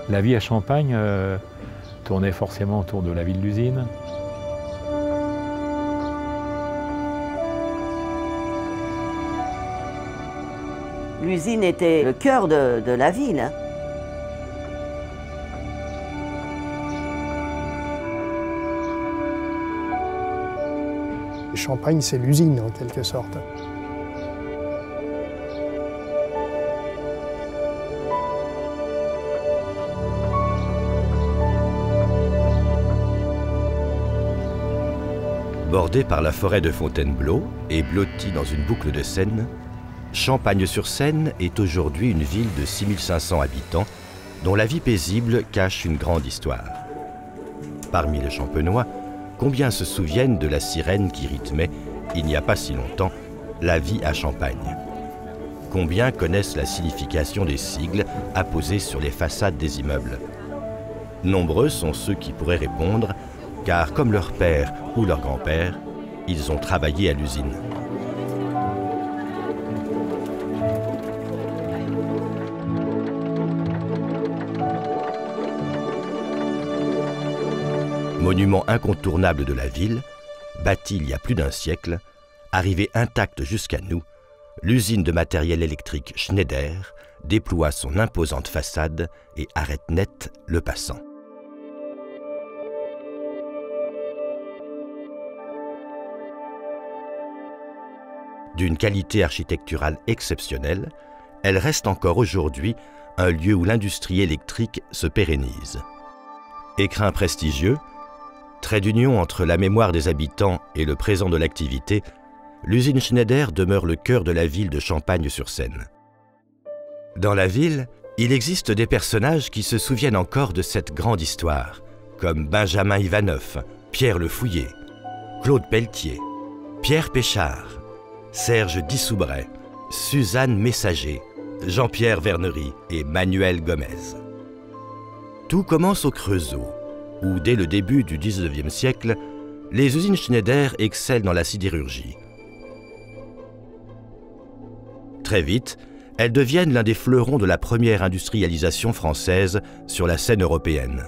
La vie à Champagne tournait forcément autour de la ville d'usine. L'usine était le cœur de la ville. Hein. Champagne, c'est l'usine en quelque sorte. Bordée par la forêt de Fontainebleau et blottie dans une boucle de Seine, Champagne-sur-Seine est aujourd'hui une ville de 6500 habitants dont la vie paisible cache une grande histoire. Parmi les Champenois, combien se souviennent de la sirène qui rythmait, il n'y a pas si longtemps, la vie à Champagne? Combien connaissent la signification des sigles apposés sur les façades des immeubles? Nombreux sont ceux qui pourraient répondre, car comme leur père ou leur grand-père, ils ont travaillé à l'usine. Monument incontournable de la ville, bâti il y a plus d'un siècle, arrivée intacte jusqu'à nous, l'usine de matériel électrique Schneider déploie son imposante façade et arrête net le passant. D'une qualité architecturale exceptionnelle, elle reste encore aujourd'hui un lieu où l'industrie électrique se pérennise. Écrin prestigieux, trait d'union entre la mémoire des habitants et le présent de l'activité, l'usine Schneider demeure le cœur de la ville de Champagne-sur-Seine. Dans la ville, il existe des personnages qui se souviennent encore de cette grande histoire, comme Benjamin Ivanov, Pierre Le Fouillé, Claude Pelletier, Pierre Péchard, Serge Dissoubret, Suzanne Messager, Jean-Pierre Vernery et Manuel Gomez. Tout commence au Creusot, où dès le début du XIXe siècle, les usines Schneider excellent dans la sidérurgie. Très vite, elles deviennent l'un des fleurons de la première industrialisation française sur la scène européenne.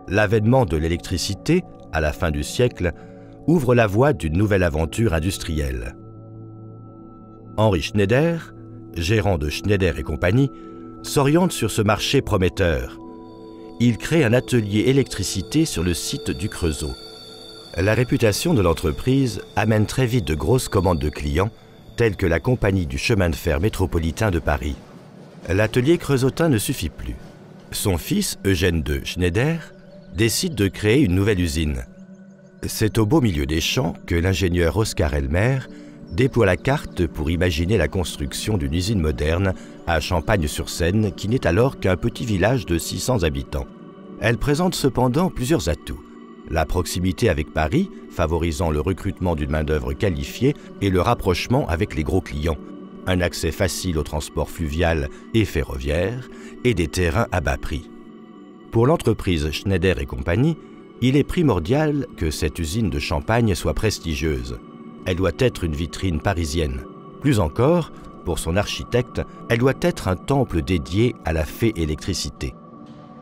L'avènement de l'électricité, à la fin du siècle, ouvre la voie d'une nouvelle aventure industrielle. Henri Schneider, gérant de Schneider et compagnie, s'oriente sur ce marché prometteur. Il crée un atelier électricité sur le site du Creusot. La réputation de l'entreprise amène très vite de grosses commandes de clients, telles que la compagnie du chemin de fer métropolitain de Paris. L'atelier creusotin ne suffit plus. Son fils, Eugène II Schneider, décide de créer une nouvelle usine. C'est au beau milieu des champs que l'ingénieur Oscar Elmer déploie la carte pour imaginer la construction d'une usine moderne à Champagne-sur-Seine qui n'est alors qu'un petit village de 600 habitants. Elle présente cependant plusieurs atouts. La proximité avec Paris, favorisant le recrutement d'une main-d'œuvre qualifiée et le rapprochement avec les gros clients, un accès facile au transport fluvial et ferroviaire et des terrains à bas prix. Pour l'entreprise Schneider et compagnie, il est primordial que cette usine de Champagne soit prestigieuse. Elle doit être une vitrine parisienne. Plus encore, pour son architecte, elle doit être un temple dédié à la fée électricité.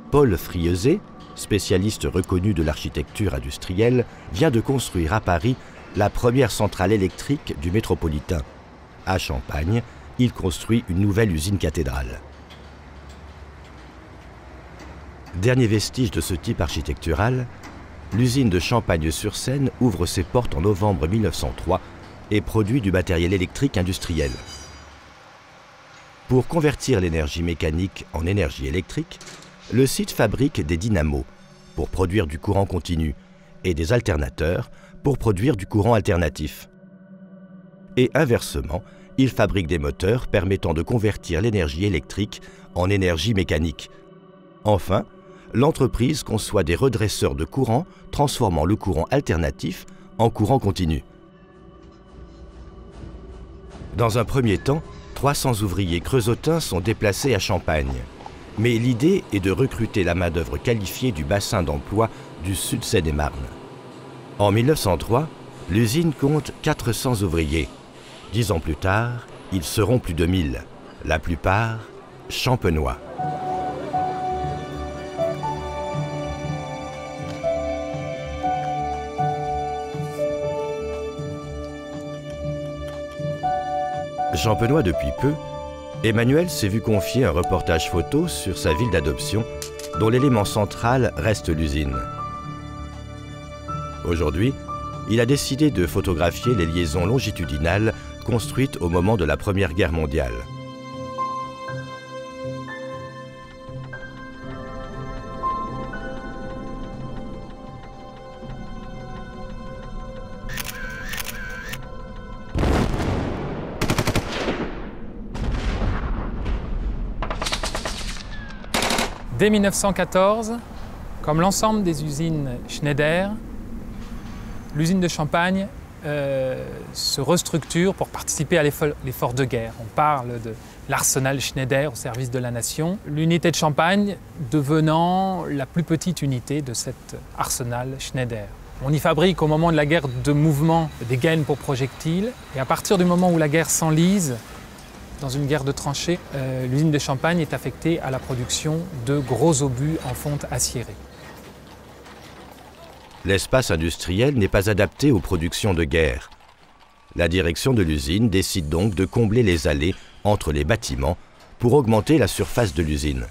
Paul Friezet, spécialiste reconnu de l'architecture industrielle, vient de construire à Paris la première centrale électrique du métropolitain. À Champagne, il construit une nouvelle usine cathédrale. Dernier vestige de ce type architectural, l'usine de Champagne-sur-Seine ouvre ses portes en novembre 1903 et produit du matériel électrique industriel. Pour convertir l'énergie mécanique en énergie électrique, le site fabrique des dynamos pour produire du courant continu et des alternateurs pour produire du courant alternatif. Et inversement, il fabrique des moteurs permettant de convertir l'énergie électrique en énergie mécanique. Enfin, l'entreprise conçoit des redresseurs de courant transformant le courant alternatif en courant continu. Dans un premier temps, 300 ouvriers creusotins sont déplacés à Champagne. Mais l'idée est de recruter la main-d'œuvre qualifiée du bassin d'emploi du Sud Seine-et-Marne. En 1903, l'usine compte 400 ouvriers. 10 ans plus tard, ils seront plus de 1000, la plupart champenois. Champenois depuis peu, Emmanuel s'est vu confier un reportage photo sur sa ville d'adoption, dont l'élément central reste l'usine. Aujourd'hui, il a décidé de photographier les liaisons longitudinales construites au moment de la Première Guerre mondiale. Dès 1914, comme l'ensemble des usines Schneider, l'usine de Champagne se restructure pour participer à l'effort de guerre. On parle de l'arsenal Schneider au service de la nation. L'unité de Champagne devenant la plus petite unité de cet arsenal Schneider. On y fabrique au moment de la guerre de mouvement des gaines pour projectiles. Et à partir du moment où la guerre s'enlise, dans une guerre de tranchées, l'usine de Champagne est affectée à la production de gros obus en fonte aciérée. L'espace industriel n'est pas adapté aux productions de guerre. La direction de l'usine décide donc de combler les allées entre les bâtiments pour augmenter la surface de l'usine.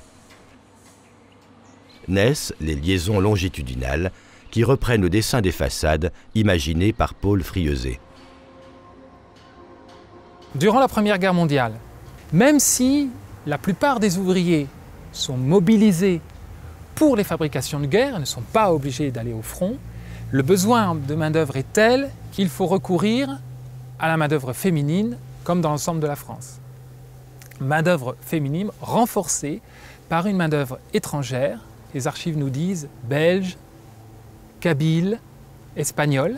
Naissent les liaisons longitudinales qui reprennent le dessin des façades imaginé par Paul Frieuset. Durant la Première Guerre mondiale, même si la plupart des ouvriers sont mobilisés pour les fabrications de guerre, ne sont pas obligés d'aller au front, le besoin de main-d'œuvre est tel qu'il faut recourir à la main-d'œuvre féminine, comme dans l'ensemble de la France. Main-d'œuvre féminine renforcée par une main-d'œuvre étrangère, les archives nous disent belge, kabyle, espagnole.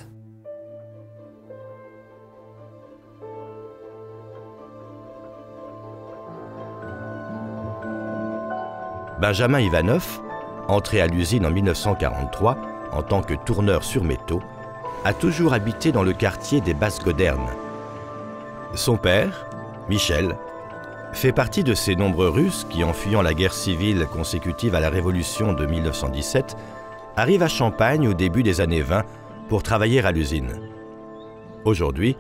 Benjamin Ivanov, entré à l'usine en 1943 en tant que tourneur sur métaux, a toujours habité dans le quartier des Basses-Godernes. Son père, Michel, fait partie de ces nombreux Russes qui, en fuyant la guerre civile consécutive à la Révolution de 1917, arrivent à Champagne au début des années 20 pour travailler à l'usine. Aujourd'hui,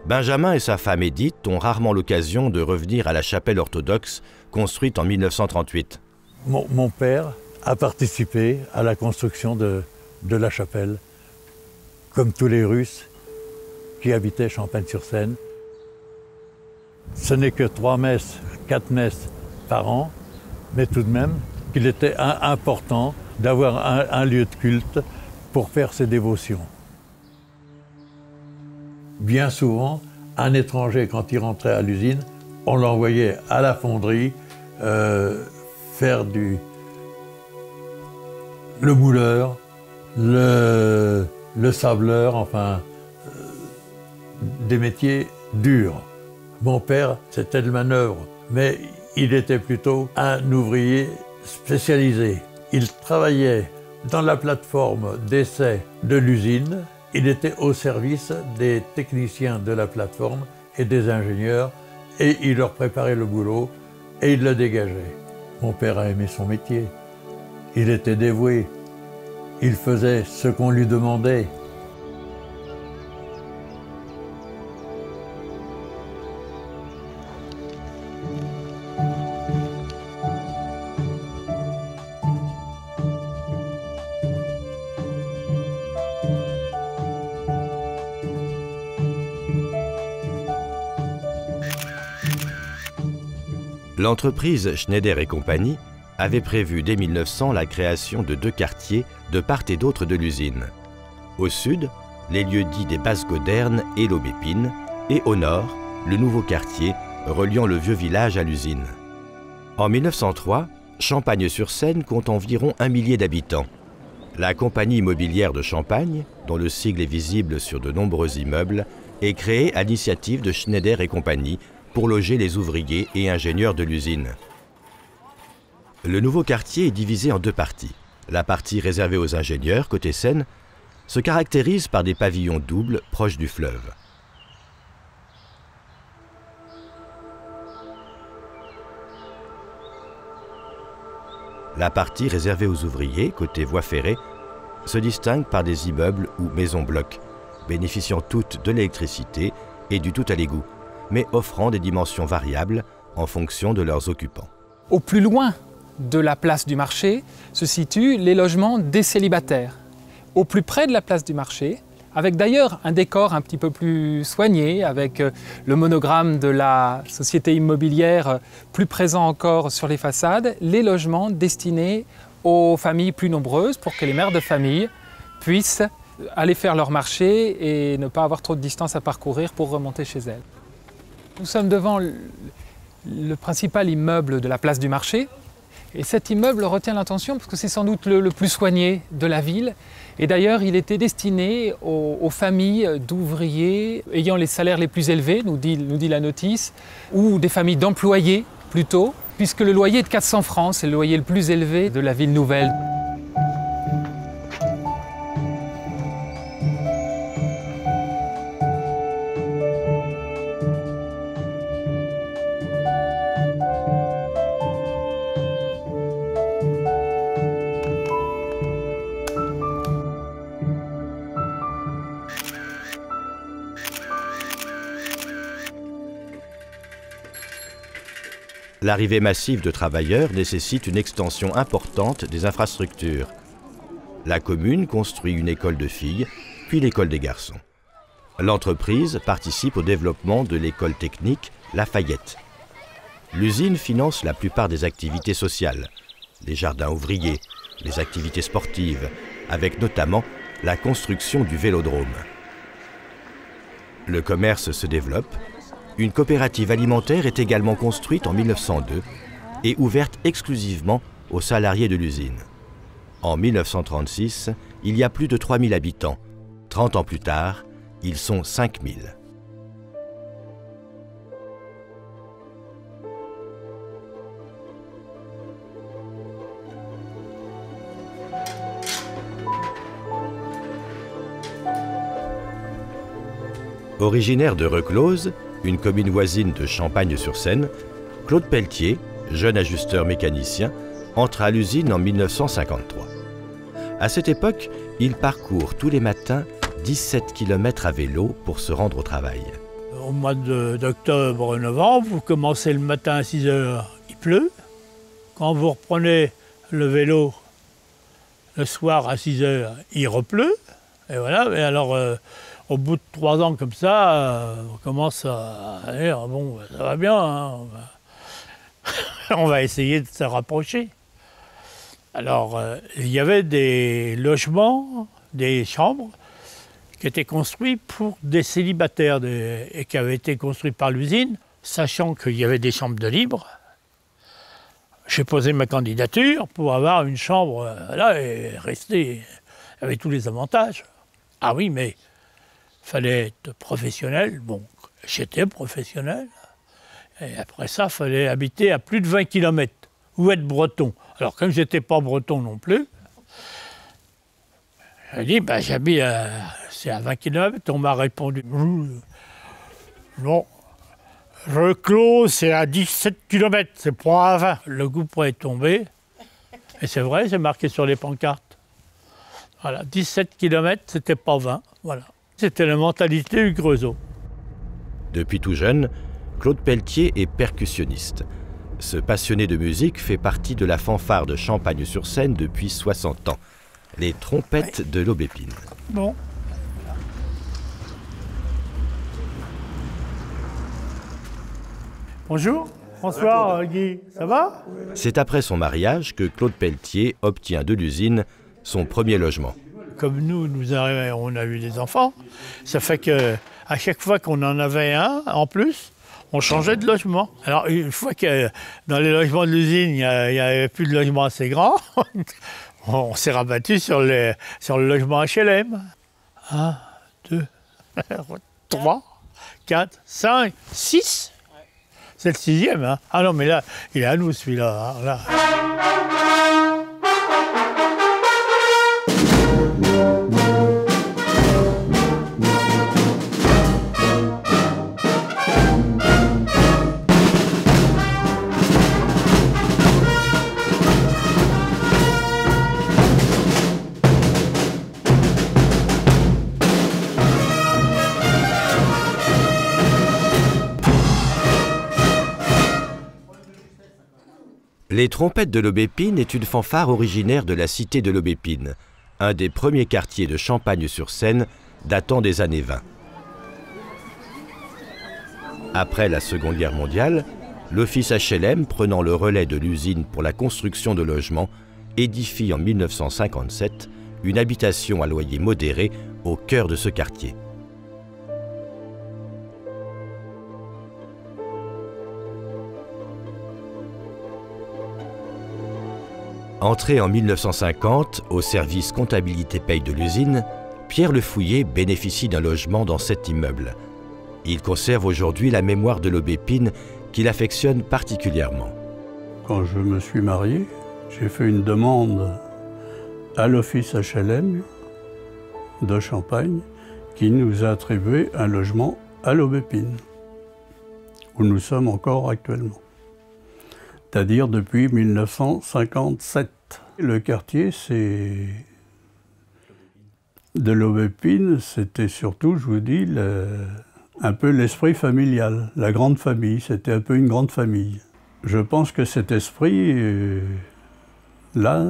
Benjamin et sa femme Edith ont rarement l'occasion de revenir à la chapelle orthodoxe construite en 1938. Mon père a participé à la construction de la chapelle, comme tous les Russes qui habitaient Champagne-sur-Seine. Ce n'est que 3 messes, 4 messes par an, mais tout de même qu'il était important d'avoir un lieu de culte pour faire ses dévotions. Bien souvent, un étranger, quand il rentrait à l'usine, on l'envoyait à la fonderie faire le mouleur, le sableur, enfin, des métiers durs. Mon père, c'était de manœuvre, mais il était plutôt un ouvrier spécialisé. Il travaillait dans la plateforme d'essai de l'usine. Il était au service des techniciens de la plateforme et des ingénieurs, et il leur préparait le boulot et il le dégageait. Mon père a aimé son métier. Il était dévoué. Il faisait ce qu'on lui demandait. L'entreprise Schneider et compagnie avait prévu dès 1900 la création de 2 quartiers de part et d'autre de l'usine. Au sud, les lieux dits des Basses-Godernes et l'Aubépine, et au nord, le nouveau quartier reliant le vieux village à l'usine. En 1903, Champagne-sur-Seine compte environ 1 millier d'habitants. La compagnie immobilière de Champagne, dont le sigle est visible sur de nombreux immeubles, est créée à l'initiative de Schneider et compagnie pour loger les ouvriers et ingénieurs de l'usine. Le nouveau quartier est divisé en 2 parties. La partie réservée aux ingénieurs, côté Seine, se caractérise par des pavillons doubles proches du fleuve. La partie réservée aux ouvriers, côté voie ferrée, se distingue par des immeubles ou maisons blocs, bénéficiant toutes de l'électricité et du tout à l'égout, mais offrant des dimensions variables en fonction de leurs occupants. Au plus loin de la place du marché se situent les logements des célibataires. Au plus près de la place du marché, avec d'ailleurs un décor un petit peu plus soigné, avec le monogramme de la société immobilière plus présent encore sur les façades, les logements destinés aux familles plus nombreuses pour que les mères de famille puissent aller faire leur marché et ne pas avoir trop de distance à parcourir pour remonter chez elles. Nous sommes devant le principal immeuble de la place du marché. Et cet immeuble retient l'attention parce que c'est sans doute le plus soigné de la ville. Et d'ailleurs, il était destiné aux familles d'ouvriers ayant les salaires les plus élevés, nous dit la notice, ou des familles d'employés plutôt, puisque le loyer est de 400 francs, c'est le loyer le plus élevé de la ville nouvelle. L'arrivée massive de travailleurs nécessite une extension importante des infrastructures. La commune construit une école de filles, puis l'école des garçons. L'entreprise participe au développement de l'école technique Lafayette. L'usine finance la plupart des activités sociales, les jardins ouvriers, les activités sportives, avec notamment la construction du vélodrome. Le commerce se développe. Une coopérative alimentaire est également construite en 1902 et ouverte exclusivement aux salariés de l'usine. En 1936, il y a plus de 3000 habitants. 30 ans plus tard, ils sont 5000. Originaire de Reclose, une commune voisine de Champagne-sur-Seine, Claude Pelletier, jeune ajusteur mécanicien, entre à l'usine en 1953. À cette époque, il parcourt tous les matins 17 km à vélo pour se rendre au travail. Au mois d'octobre-novembre, vous commencez le matin à 6 h, il pleut. Quand vous reprenez le vélo le soir à 6 h, il repleut. Et voilà, et alors au bout de 3 ans comme ça, on commence à dire, bon, ça va bien, hein, on va essayer de se rapprocher. Alors, il y avait des logements, des chambres, qui étaient construits pour des célibataires et qui avaient été construits par l'usine, sachant qu'il y avait des chambres de libre. J'ai posé ma candidature pour avoir une chambre là et rester avec tous les avantages. Ah oui, mais il fallait être professionnel. Bon, j'étais professionnel. Et après ça, il fallait habiter à plus de 20 km ou être breton. Alors, comme je n'étais pas breton non plus, j'ai dit, ben, j'habite c'est à 20 km. On m'a répondu, non, Reclose, c'est à 17 km, c'est pas à 20. Le couperet est tombé. Et c'est vrai, c'est marqué sur les pancartes. Voilà, 17 km, c'était pas 20. Voilà. C'était la mentalité du Creusot. Depuis tout jeune, Claude Pelletier est percussionniste. Ce passionné de musique fait partie de la fanfare de Champagne-sur-Seine depuis 60 ans. Les trompettes de l'Aubépine. Bon. Bonjour, François, Guy, ça va? C'est après son mariage que Claude Pelletier obtient de l'usine son premier logement. Comme on a eu des enfants, ça fait qu'à chaque fois qu'on en avait un en plus, on changeait de logement. Alors une fois que dans les logements de l'usine, il n'y avait plus de logement assez grand, on s'est rabattu sur le logement HLM. 1, 2, 3, 4, 5, 6. C'est le 6e. Hein. Ah non, mais là, il est à nous celui-là. Hein, là. Les trompettes de l'Aubépine est une fanfare originaire de la cité de l'Aubépine, un des premiers quartiers de Champagne-sur-Seine datant des années 20. Après la Seconde Guerre mondiale, l'office HLM, prenant le relais de l'usine pour la construction de logements, édifie en 1957 une habitation à loyer modéré au cœur de ce quartier. Entré en 1950 au service comptabilité-paye de l'usine, Pierre Le Fouillé bénéficie d'un logement dans cet immeuble. Il conserve aujourd'hui la mémoire de l'Aubépine qu'il affectionne particulièrement. Quand je me suis marié, j'ai fait une demande à l'office HLM de Champagne qui nous a attribué un logement à l'Aubépine, où nous sommes encore actuellement. C'est-à-dire depuis 1957. Le quartier de l'Aubépine, c'était surtout, je vous dis, un peu l'esprit familial, la grande famille. C'était un peu une grande famille. Je pense que cet esprit-là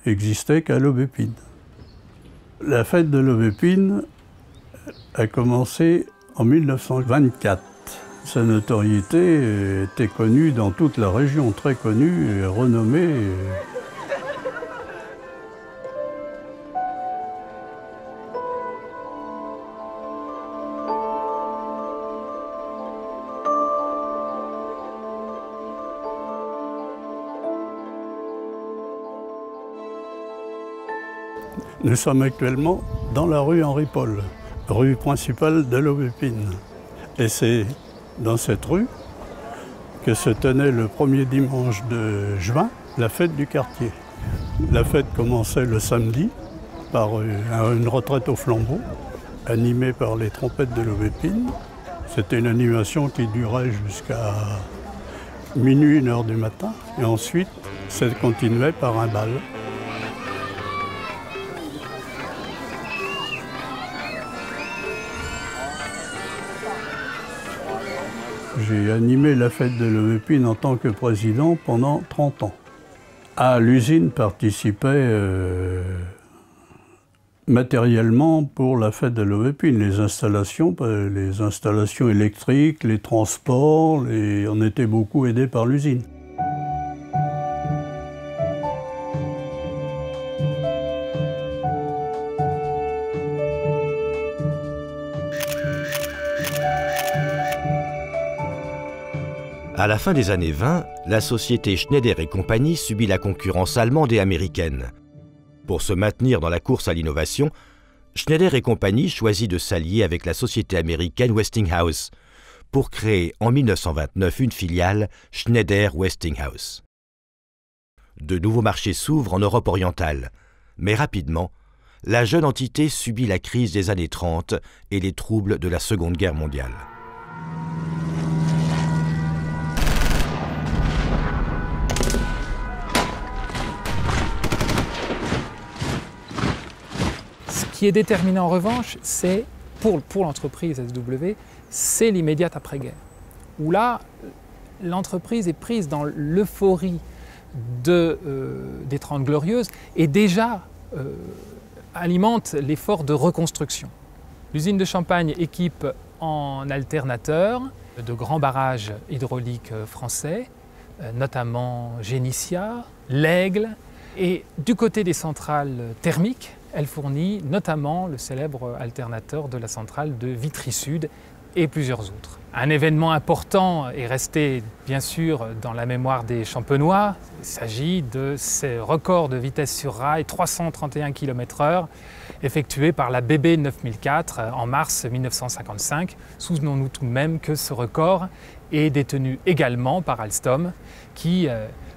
n'existait qu'à l'Aubépine. La fête de l'Aubépine a commencé en 1924. Sa notoriété était connue dans toute la région, très connue et renommée. Nous sommes actuellement dans la rue Henri-Paul, rue principale de l'Aubépine. Et c'est dans cette rue que se tenait le premier dimanche de juin la fête du quartier. La fête commençait le samedi par une retraite au flambeau, animée par les trompettes de l'Aubépine. C'était une animation qui durait jusqu'à minuit, 1h du matin. Et ensuite, ça continuait par un bal. J'ai animé la fête de l'Aubépine en tant que président pendant 30 ans. L'usine participait matériellement pour la fête de l'Aubépine. Les installations électriques, les transports, on était beaucoup aidés par l'usine. À la fin des années 20, la société Schneider et compagnie subit la concurrence allemande et américaine. Pour se maintenir dans la course à l'innovation, Schneider et compagnie choisit de s'allier avec la société américaine Westinghouse pour créer en 1929 une filiale Schneider-Westinghouse. De nouveaux marchés s'ouvrent en Europe orientale, mais rapidement, la jeune entité subit la crise des années 30 et les troubles de la Seconde Guerre mondiale. Ce qui est déterminant en revanche, c'est pour l'entreprise SW, c'est l'immédiate après-guerre. Où là, l'entreprise est prise dans l'euphorie des 30 Glorieuses et déjà alimente l'effort de reconstruction. L'usine de Champagne équipe en alternateur de grands barrages hydrauliques français, notamment Génissia, l'Aigle, et du côté des centrales thermiques, elle fournit notamment le célèbre alternateur de la centrale de Vitry-Sud et plusieurs autres. Un événement important est resté bien sûr dans la mémoire des Champenois. Il s'agit de ces records de vitesse sur rail, 331 km/h, effectués par la BB 9004 en mars 1955. Souvenons-nous tout de même que ce record est détenu également par Alstom, qui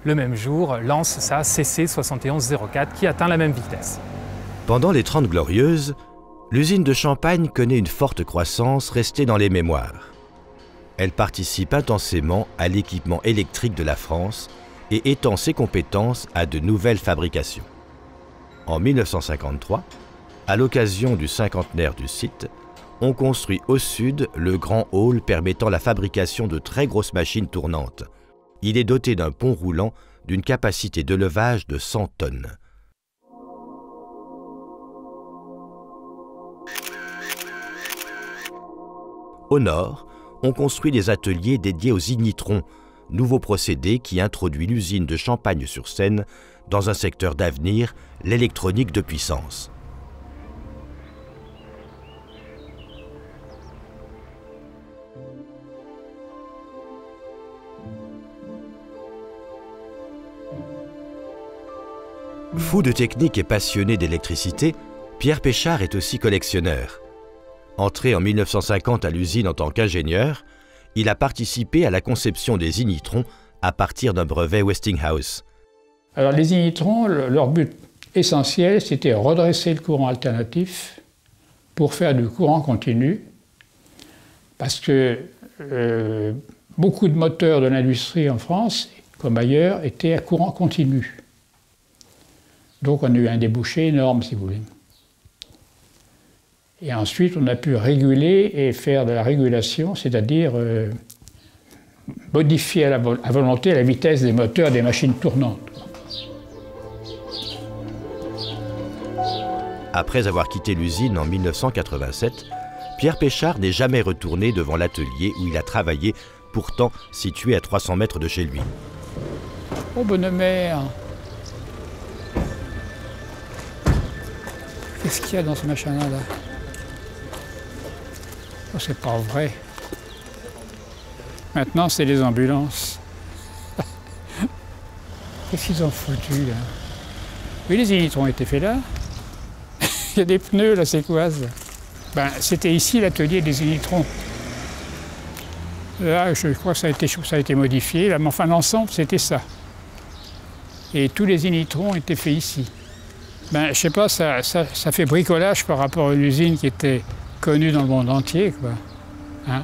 le même jour lance sa CC 7104 qui atteint la même vitesse. Pendant les 30 Glorieuses, l'usine de Champagne connaît une forte croissance restée dans les mémoires. Elle participe intensément à l'équipement électrique de la France et étend ses compétences à de nouvelles fabrications. En 1953, à l'occasion du cinquantenaire du site, on construit au sud le grand hall permettant la fabrication de très grosses machines tournantes, Il est doté d'un pont roulant d'une capacité de levage de 100 tonnes. Au nord, on construit des ateliers dédiés aux ignitrons, nouveau procédé qui introduit l'usine de Champagne-sur-Seine dans un secteur d'avenir, l'électronique de puissance. Fou de technique et passionné d'électricité, Pierre Péchard est aussi collectionneur. Entré en 1950 à l'usine en tant qu'ingénieur, il a participé à la conception des ignitrons à partir d'un brevet Westinghouse. Alors les ignitrons, leur but essentiel, c'était redresser le courant alternatif pour faire du courant continu, parce que beaucoup de moteurs de l'industrie en France, comme ailleurs, étaient à courant continu. Donc on a eu un débouché énorme, si vous voulez. Et ensuite, on a pu réguler et faire de la régulation, c'est-à-dire modifier à volonté la vitesse des moteurs des machines tournantes. Après avoir quitté l'usine en 1987, Pierre Péchard n'est jamais retourné devant l'atelier où il a travaillé, pourtant situé à 300 mètres de chez lui. Oh, bonne mère! Qu'est-ce qu'il y a dans ce machin-là, là? Oh, c'est pas vrai. Maintenant, c'est les ambulances. Qu'est-ce qu'ils ont foutu, là? Oui, les ignitrons ont été faits là. Il y a des pneus, là, c'est quoi, ça? Ben, c'était ici l'atelier des ignitrons. Là, je crois que ça a été modifié, là, mais enfin, l'ensemble, c'était ça. Et tous les ignitrons étaient faits ici. Ben, je sais pas, ça fait bricolage par rapport à une usine qui était connue dans le monde entier, quoi. Hein?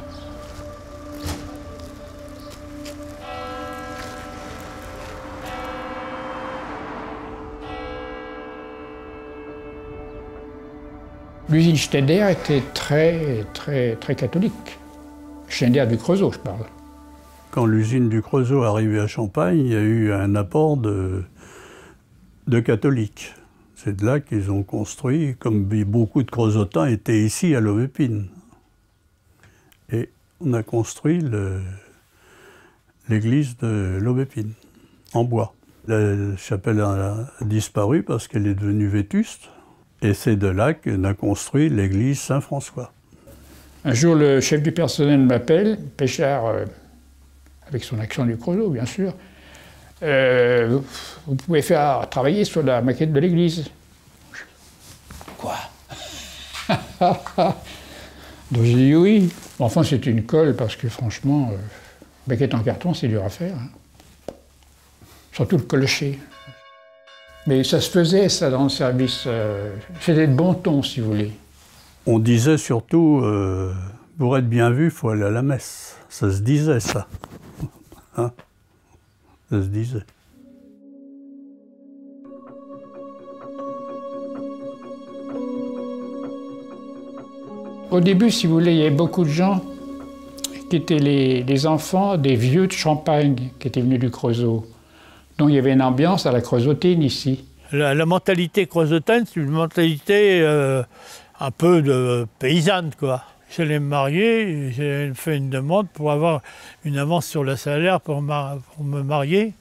L'usine Schneider était très catholique. Schneider du Creusot, je parle. Quand l'usine du Creusot est arrivée à Champagne, il y a eu un apport de catholiques. C'est de là qu'ils ont construit, comme beaucoup de Creusotins étaient ici à Lobépine. Et on a construit l'église de Lobépine, en bois. La chapelle a disparu parce qu'elle est devenue vétuste. Et c'est de là qu'on a construit l'église Saint-François. Un jour, le chef du personnel m'appelle, Péchard, avec son accent du Creusot, bien sûr. Vous pouvez travailler sur la maquette de l'église. Quoi? Donc j'ai dit oui. Enfin, c'est une colle parce que franchement, maquette en carton, c'est dur à faire. Hein. Surtout le clocher. Mais ça se faisait, ça, dans le service. C'était de bon ton, si vous voulez. On disait surtout, pour être bien vu, il faut aller à la messe. Ça se disait, ça. Hein? Ça se disait. Au début, si vous voulez, il y avait beaucoup de gens qui étaient les enfants des vieux de Champagne qui étaient venus du Creusot. Donc il y avait une ambiance à la creusotine ici. La mentalité creusotine, c'est une mentalité un peu de paysanne, quoi. J'allais me marier, j'ai fait une demande pour avoir une avance sur le salaire pour me marier.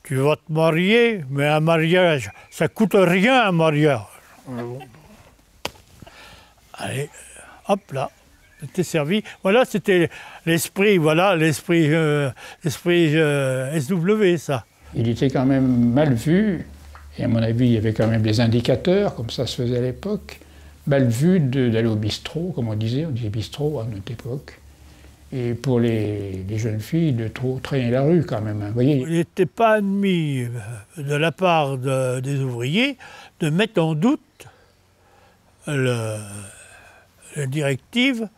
Tu vas te marier, mais un mariage, ça coûte rien un mariage. Allez, hop là, c'était servi. Voilà, c'était l'esprit, voilà, l'esprit SW, ça. Il était quand même mal vu, et à mon avis, il y avait quand même des indicateurs, comme ça se faisait à l'époque, mal vu d'aller au bistrot, comme on disait bistrot à notre époque, et pour les jeunes filles de trop traîner la rue quand même. Hein, voyez. Il n'était pas admis de la part des ouvriers de mettre en doute la directive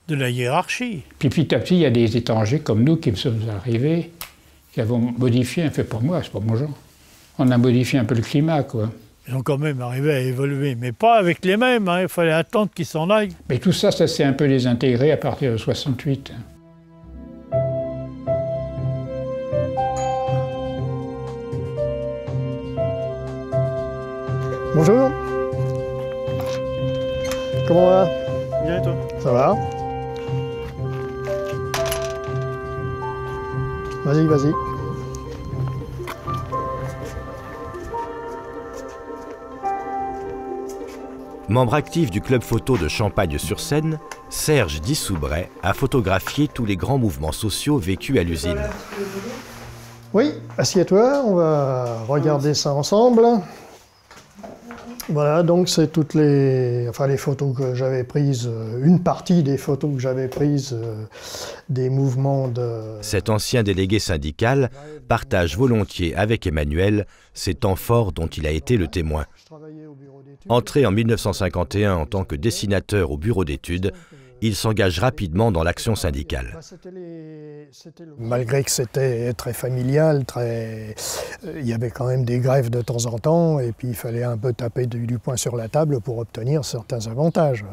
de la hiérarchie. Puis petit à petit, il y a des étrangers comme nous qui sommes arrivés, qui avons modifié, fait pour moi, c'est pas mon genre. On a modifié un peu le climat, quoi. Ils ont quand même arrivé à évoluer, mais pas avec les mêmes, hein. Il fallait attendre qu'ils s'en aillent. Mais tout ça, ça s'est un peu désintégré à partir de 68. Bonjour. Comment va? Bien et toi? Ça va? Vas-y, vas-y. Membre actif du club photo de Champagne-sur-Seine, Serge Dissoubret a photographié tous les grands mouvements sociaux vécus à l'usine. Oui, assieds-toi, on va regarder ça ensemble. Voilà, donc c'est toutes les photos que j'avais prises, une partie des photos que j'avais prises des mouvements de... Cet ancien délégué syndical partage volontiers avec Emmanuel ces temps forts dont il a été le témoin. Entré en 1951 en tant que dessinateur au bureau d'études, il s'engage rapidement dans l'action syndicale. Malgré que c'était très familial, il y avait quand même des grèves de temps en temps, et puis il fallait un peu taper du poing sur la table pour obtenir certains avantages.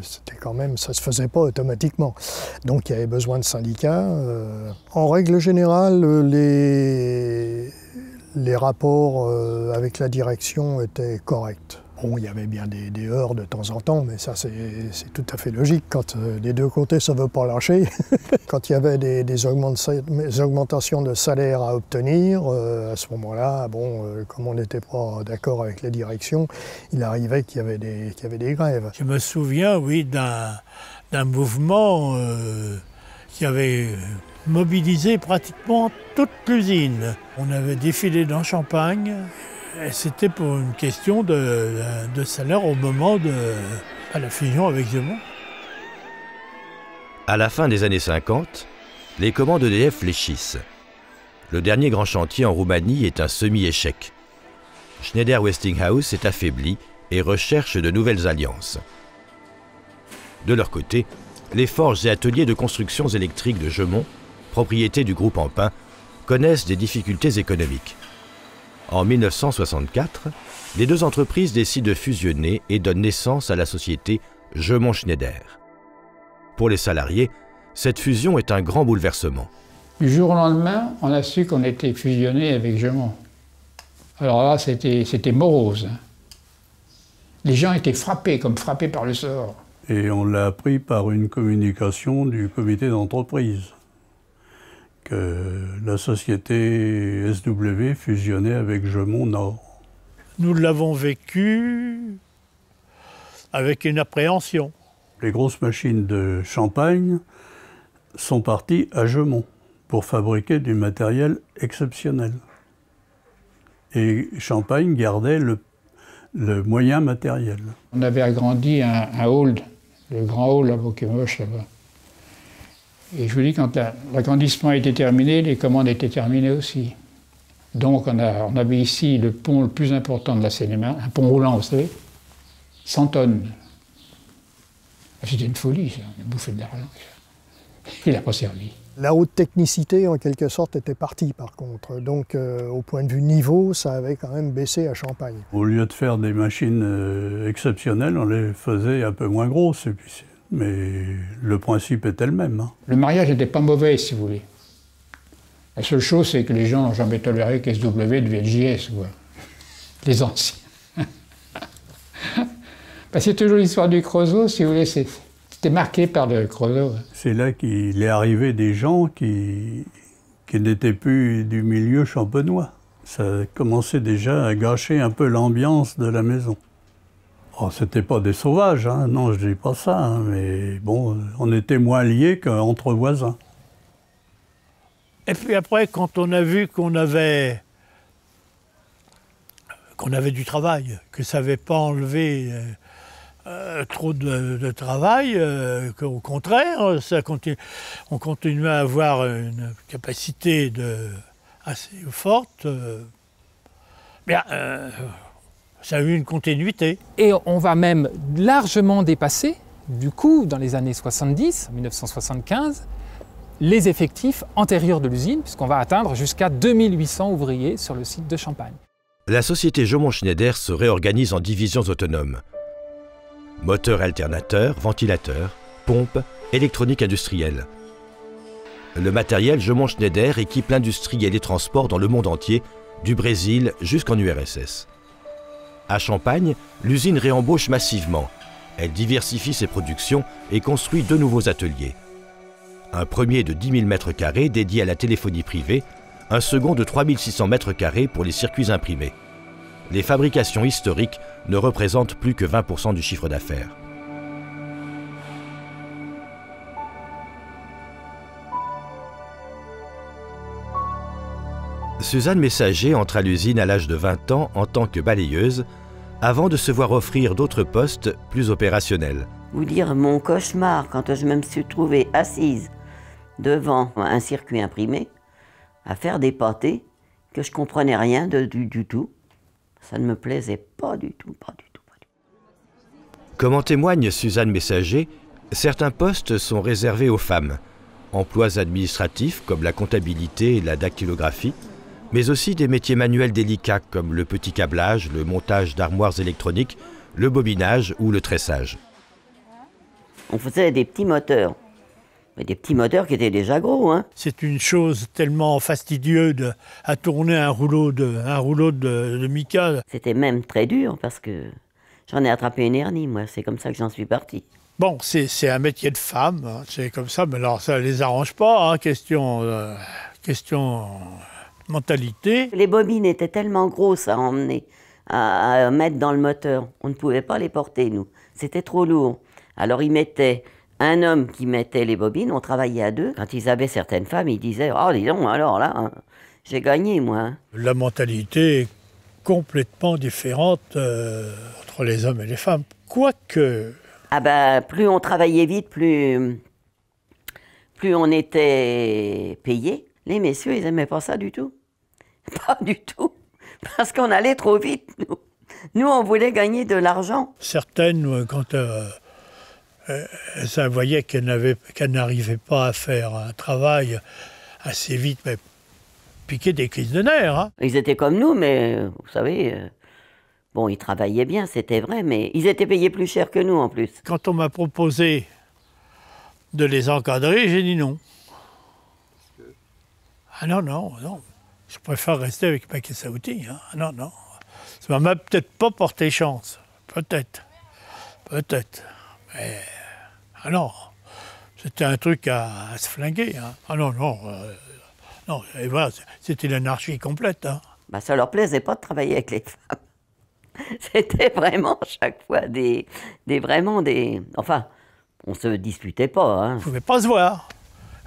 C'était quand même, ça se faisait pas automatiquement. Donc il y avait besoin de syndicats. En règle générale, les rapports avec la direction étaient corrects. Bon, il y avait bien des heurts de temps en temps, mais ça c'est tout à fait logique quand des deux côtés ça ne veut pas lâcher. Quand il y avait des augmentations de salaire à obtenir, à ce moment-là, bon, comme on n'était pas d'accord avec la direction, il arrivait qu'il y avait des grèves. Je me souviens, oui, d'un mouvement qui avait mobilisé pratiquement toute l'usine. On avait défilé dans Champagne. C'était pour une question de salaire au moment de la fusion avec Gemont. À la fin des années 50, les commandes EDF fléchissent. Le dernier grand chantier en Roumanie est un semi-échec. Schneider-Westinghouse est affaibli et recherche de nouvelles alliances. De leur côté, les forges et ateliers de constructions électriques de Gemont, propriété du groupe Empin, connaissent des difficultés économiques. En 1964, les deux entreprises décident de fusionner et donnent naissance à la société Gemont-Schneider. Pour les salariés, cette fusion est un grand bouleversement. Du jour au lendemain, on a su qu'on était fusionné avec Gemont. Alors là, c'était morose. Les gens étaient frappés, comme frappés par le sort. Et on l'a appris par une communication du comité d'entreprise, que la société SW fusionnait avec Gemont Nord. Nous l'avons vécu avec une appréhension. Les grosses machines de Champagne sont parties à Gemont pour fabriquer du matériel exceptionnel. Et Champagne gardait le moyen matériel. On avait agrandi un hall, le grand hall à Bocquemoche là-bas. Et je vous dis, quand l'agrandissement était terminé, les commandes étaient terminées aussi. Donc on avait ici le pont le plus important de la Seine-et-Marne, un pont roulant, vous savez, 100 tonnes. C'était une folie, ça, on a bouffé de l'argent. Il n'a pas servi. La haute technicité, en quelque sorte, était partie, par contre. Donc, au point de vue niveau, ça avait quand même baissé à Champagne. Au lieu de faire des machines exceptionnelles, on les faisait un peu moins grosses. Et puis, mais le principe était le même. Hein. Le mariage n'était pas mauvais, si vous voulez. La seule chose, c'est que les gens n'ont jamais toléré qu'SW devienne JS, quoi. Les anciens. C'est toujours l'histoire du Creusot, si vous voulez, c'était marqué par le Creusot. C'est là qu'il est arrivé des gens qui n'étaient plus du milieu champenois. Ça commençait déjà à gâcher un peu l'ambiance de la maison. Oh, c'était pas des sauvages, hein. Non, je dis pas ça, hein, mais bon, on était moins liés qu'entre voisins. Et puis après, quand on a vu qu'on avait du travail, que ça n'avait pas enlevé trop de travail, qu'au contraire, on continuait à avoir une capacité assez forte, ça a eu une continuité. Et on va même largement dépasser, du coup, dans les années 70, 1975, les effectifs antérieurs de l'usine, puisqu'on va atteindre jusqu'à 2800 ouvriers sur le site de Champagne. La société Gemont-Schneider se réorganise en divisions autonomes. Moteur alternateur, ventilateur, pompe, électronique industrielle. Le matériel Gemont-Schneider équipe l'industrie et les transports dans le monde entier, du Brésil jusqu'en URSS. À Champagne, l'usine réembauche massivement. Elle diversifie ses productions et construit 2 nouveaux ateliers. Un premier de 10 000 m² dédié à la téléphonie privée, un second de 3 600 m² pour les circuits imprimés. Les fabrications historiques ne représentent plus que 20% du chiffre d'affaires. Suzanne Messager entre à l'usine à l'âge de 20 ans en tant que balayeuse, avant de se voir offrir d'autres postes plus opérationnels. Vous dire mon cauchemar quand je me suis trouvée assise devant un circuit imprimé, à faire des pâtés, que je ne comprenais rien du tout. Ça ne me plaisait pas du tout, pas du tout, pas du tout. Comme en témoigne Suzanne Messager, certains postes sont réservés aux femmes. Emplois administratifs comme la comptabilité et la dactylographie, mais aussi des métiers manuels délicats comme le petit câblage, le montage d'armoires électroniques, le bobinage ou le tressage. On faisait des petits moteurs. Mais des petits moteurs qui étaient déjà gros, hein. C'est une chose tellement fastidieuse à tourner un rouleau de mica. C'était même très dur parce que j'en ai attrapé une hernie, moi. C'est comme ça que j'en suis partie. Bon, c'est un métier de femme, hein, c'est comme ça, mais alors ça ne les arrange pas, hein, question mentalité. Les bobines étaient tellement grosses à emmener, à mettre dans le moteur. On ne pouvait pas les porter, nous. C'était trop lourd. Alors ils mettaient un homme qui mettait les bobines, on travaillait à 2. Quand ils avaient certaines femmes, ils disaient « Oh, dis donc, alors là, hein, j'ai gagné, moi. Hein. » La mentalité est complètement différente entre les hommes et les femmes. Quoique... Ah ben, plus on travaillait vite, plus on était payé. Les messieurs, ils n'aimaient pas ça du tout. Pas du tout. Parce qu'on allait trop vite, nous. Nous, on voulait gagner de l'argent. Certaines, quand elles voyaient qu'elles n'arrivaient pas à faire un travail assez vite, mais piquaient des crises de nerfs. Hein. Ils étaient comme nous, mais vous savez, bon, ils travaillaient bien, c'était vrai, mais ils étaient payés plus cher que nous en plus. Quand on m'a proposé de les encadrer, j'ai dit non. Ah non, non, non. Je préfère rester avec ma caisse à outils. Hein. Ah non, non. Ça m'a peut-être pas porté chance. Peut-être. Peut-être. Mais... Ah non. C'était un truc à se flinguer. Hein. Ah non, non. Non, et voilà, c'était l'anarchie complète. Hein. Bah, ça leur plaisait pas de travailler avec les femmes. C'était vraiment chaque fois Enfin, on se disputait pas. Hein. On ne pouvait pas se voir.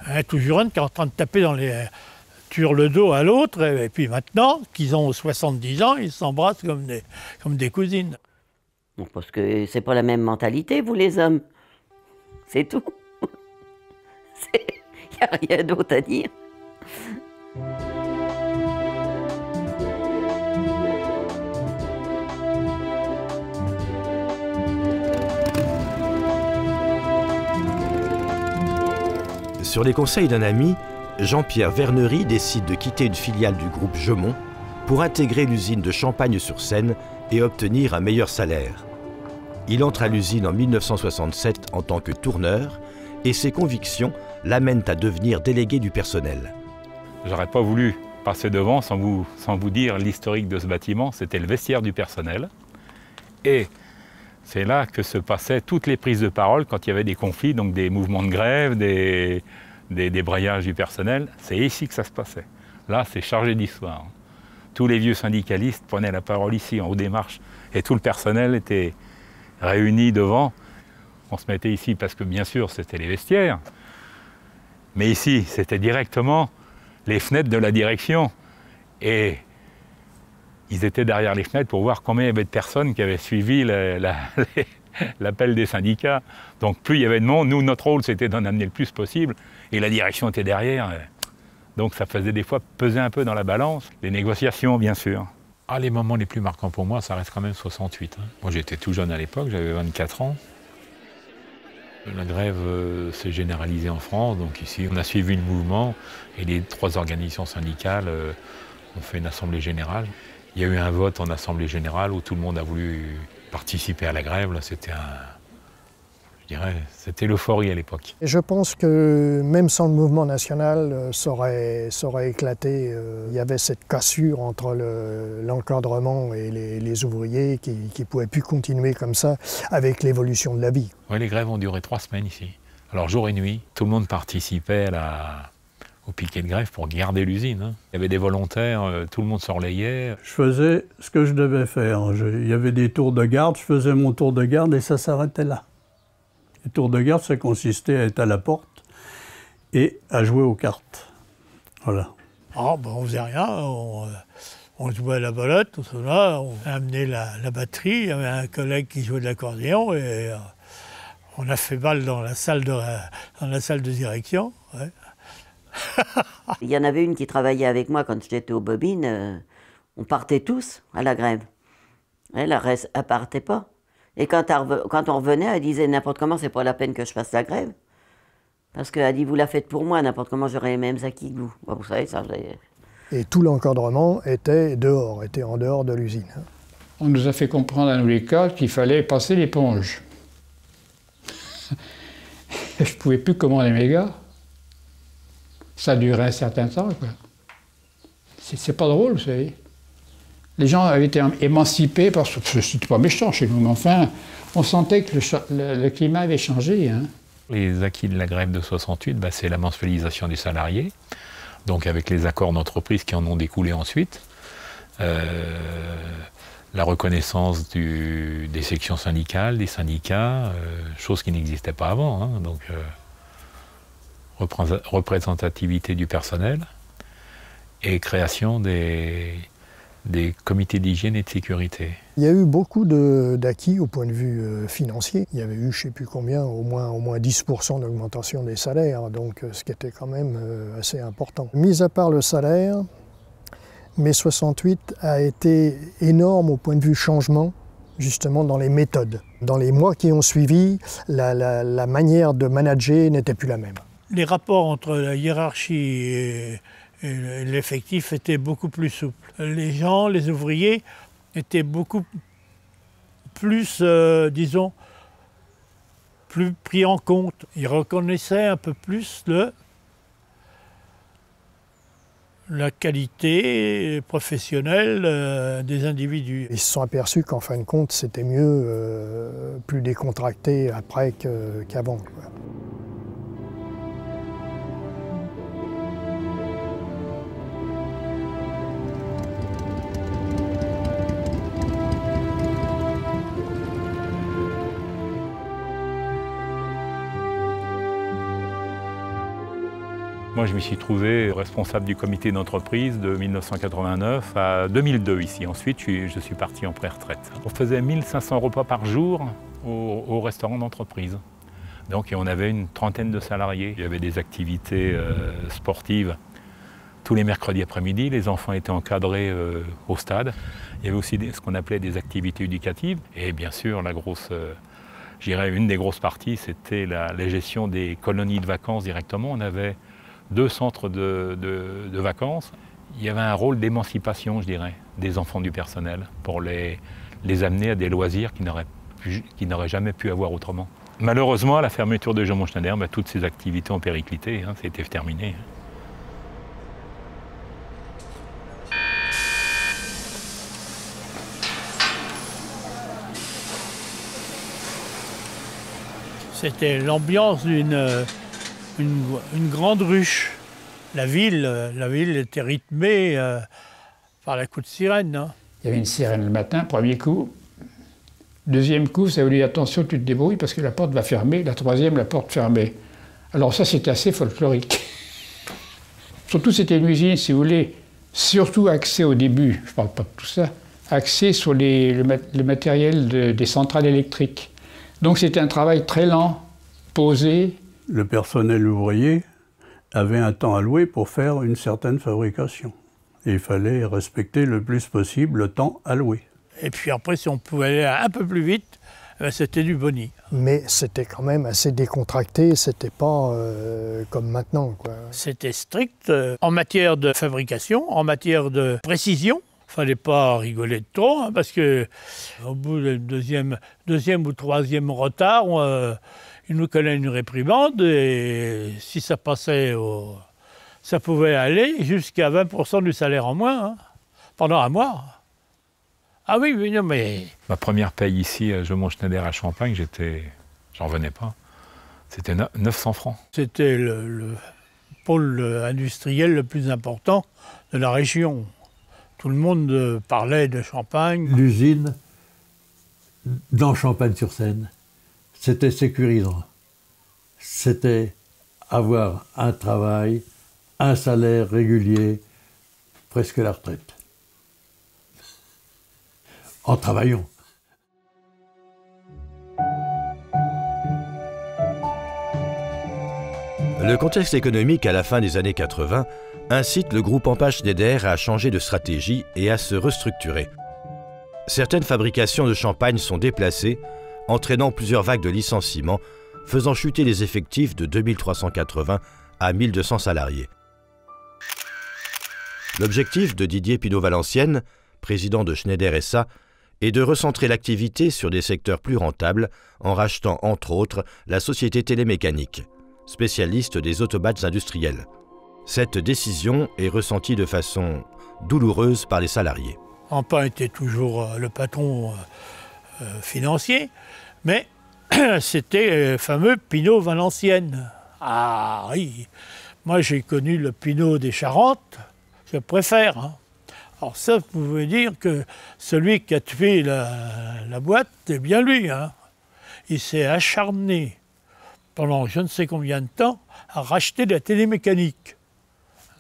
Hein, toujours un qui est en train de taper dans le dos à l'autre, et puis maintenant, qu'ils ont 70 ans, ils s'embrassent comme des cousines. Bon, parce que c'est pas la même mentalité, vous les hommes. C'est tout. Il n'y a rien d'autre à dire. Sur les conseils d'un ami, Jean-Pierre Vernery décide de quitter une filiale du groupe Gemont pour intégrer l'usine de Champagne-sur-Seine et obtenir un meilleur salaire. Il entre à l'usine en 1967 en tant que tourneur et ses convictions l'amènent à devenir délégué du personnel. J'aurais pas voulu passer devant sans vous dire l'historique de ce bâtiment. C'était le vestiaire du personnel. Et c'est là que se passaient toutes les prises de parole quand il y avait des conflits, donc des mouvements de grève, des débrayages du personnel. C'est ici que ça se passait. Là, c'est chargé d'histoire. Tous les vieux syndicalistes prenaient la parole ici, en haut des marches, et tout le personnel était réuni devant. On se mettait ici parce que, bien sûr, c'était les vestiaires. Mais ici, c'était directement les fenêtres de la direction. Et ils étaient derrière les fenêtres pour voir combien il y avait de personnes qui avaient suivi l'appel des syndicats. Donc plus il y avait de monde, nous, notre rôle, c'était d'en amener le plus possible. Et la direction était derrière. Donc ça faisait des fois peser un peu dans la balance. Les négociations, bien sûr. Ah, les moments les plus marquants pour moi, ça reste quand même 68. Hein. Moi, j'étais tout jeune à l'époque, j'avais 24 ans. La grève s'est généralisée en France, donc ici, on a suivi le mouvement et les 3 organisations syndicales ont fait une assemblée générale. Il y a eu un vote en assemblée générale où tout le monde a voulu participer à la grève. Là, c'était Je dirais, c'était l'euphorie à l'époque. Et je pense que même sans le mouvement national, ça aurait éclaté. Il y avait cette cassure entre l'encadrement et les ouvriers qui ne pouvaient plus continuer comme ça avec l'évolution de la vie. Ouais, les grèves ont duré 3 semaines ici. Alors jour et nuit, tout le monde participait au piquet de grève pour garder l'usine. Hein. Il y avait des volontaires, tout le monde se relayait. Je faisais ce que je devais faire. Il y avait des tours de garde, je faisais mon tour de garde et ça s'arrêtait là. Les tours de garde, ça consistait à être à la porte et à jouer aux cartes. Voilà. Ah, ben, on faisait rien, on jouait à la belote, tout cela, on amenait la batterie, il y avait un collègue qui jouait de l'accordéon et on a fait balle dans la salle de direction. Ouais. Il y en avait une qui travaillait avec moi quand j'étais aux bobines, on partait tous à la grève. Elle partait pas. Et quand on revenait, elle disait n'importe comment, c'est pas la peine que je fasse la grève. Parce qu'elle dit, vous la faites pour moi, n'importe comment, j'aurais les mêmes acquis que vous. Bon, vous savez, ça, et tout l'encadrement était dehors, était en dehors de l'usine. On nous a fait comprendre à nous les cadres qu'il fallait passer l'éponge. Je ne pouvais plus commander mes gars. Ça durait un certain temps, quoi. C'est pas drôle, vous savez. Les gens avaient été émancipés, parce que c'était pas méchant chez nous, mais enfin, on sentait que le climat avait changé. Hein. Les acquis de la grève de 68, c'est la mensualisation des salariés, donc avec les accords d'entreprise qui en ont découlé ensuite, la reconnaissance des sections syndicales, des syndicats, chose qui n'existait pas avant, hein, donc représentativité du personnel et création des comités d'hygiène et de sécurité. Il y a eu beaucoup d'acquis au point de vue financier. Il y avait eu, je ne sais plus combien, au moins 10% d'augmentation des salaires, donc ce qui était quand même assez important. Mis à part le salaire, mai 68 a été énorme au point de vue changement, justement dans les méthodes. Dans les mois qui ont suivi, la manière de manager n'était plus la même. Les rapports entre la hiérarchie et l'effectif était beaucoup plus souple. Les gens, les ouvriers, étaient beaucoup plus, disons, plus pris en compte. Ils reconnaissaient un peu plus la qualité professionnelle des individus. Ils se sont aperçus qu'en fin de compte, c'était mieux, plus décontracté après qu'avant. Moi, je m'y suis trouvé responsable du comité d'entreprise de 1989 à 2002 ici. Ensuite, je suis parti en pré-retraite. On faisait 1500 repas par jour au restaurant d'entreprise. Donc, on avait une trentaine de salariés. Il y avait des activités sportives tous les mercredis après-midi. Les enfants étaient encadrés au stade. Il y avait aussi ce qu'on appelait des activités éducatives. Et bien sûr, je dirais une des grosses parties, c'était la gestion des colonies de vacances directement. On avait 2 centres de vacances. Il y avait un rôle d'émancipation, je dirais, des enfants du personnel pour les amener à des loisirs qu'ils n'auraient jamais pu avoir autrement. Malheureusement, à la fermeture de Jean Schneider, toutes ces activités ont périclité, hein, c'était terminé. C'était l'ambiance une grande ruche. La ville était rythmée par la coup de sirène. Hein. Il y avait une sirène le matin, premier coup. Deuxième coup, ça voulait dire attention, tu te débrouilles parce que la porte va fermer. La troisième, la porte fermée. Alors ça, c'était assez folklorique. Surtout, c'était une usine, si vous voulez, surtout axée au début, je ne parle pas de tout ça, axée sur le matériel des centrales électriques. Donc c'était un travail très lent, posé. Le personnel ouvrier avait un temps alloué pour faire une certaine fabrication. Et il fallait respecter le plus possible le temps alloué. Et puis après, si on pouvait aller un peu plus vite, c'était du boni. Mais c'était quand même assez décontracté, c'était pas comme maintenant, quoi. C'était strict en matière de fabrication, en matière de précision. Il ne fallait pas rigoler de trop, hein, parce qu'au bout du deuxième ou troisième retard, il nous collait une réprimande et si ça passait, ça pouvait aller jusqu'à 20% du salaire en moins, hein, pendant un mois. Ah oui, non, mais... Ma première paye ici à Jaumont-Schneider à Champagne, j'en revenais pas. C'était 900 francs. C'était le pôle industriel le plus important de la région. Tout le monde parlait de Champagne. L'usine dans Champagne-sur-Seine, c'était sécurisant. C'était avoir un travail, un salaire régulier, presque la retraite. En travaillant. Le contexte économique à la fin des années 80 incite le groupe Empage-Schneider à changer de stratégie et à se restructurer. Certaines fabrications de champagne sont déplacées, entraînant plusieurs vagues de licenciements, faisant chuter les effectifs de 2380 à 1200 salariés. L'objectif de Didier Pineau-Valenciennes, président de Schneider SA, est de recentrer l'activité sur des secteurs plus rentables en rachetant entre autres la société Télémécanique, spécialiste des automates industriels. Cette décision est ressentie de façon douloureuse par les salariés. Empin était toujours le patron financier, mais c'était le fameux Pineau-Valenciennes. Ah oui, moi j'ai connu le Pineau des Charentes, je préfère. Hein. Alors ça, vous pouvez dire que celui qui a tué la boîte, c'est bien lui. Hein. Il s'est acharné pendant je ne sais combien de temps à racheter de la télémécanique.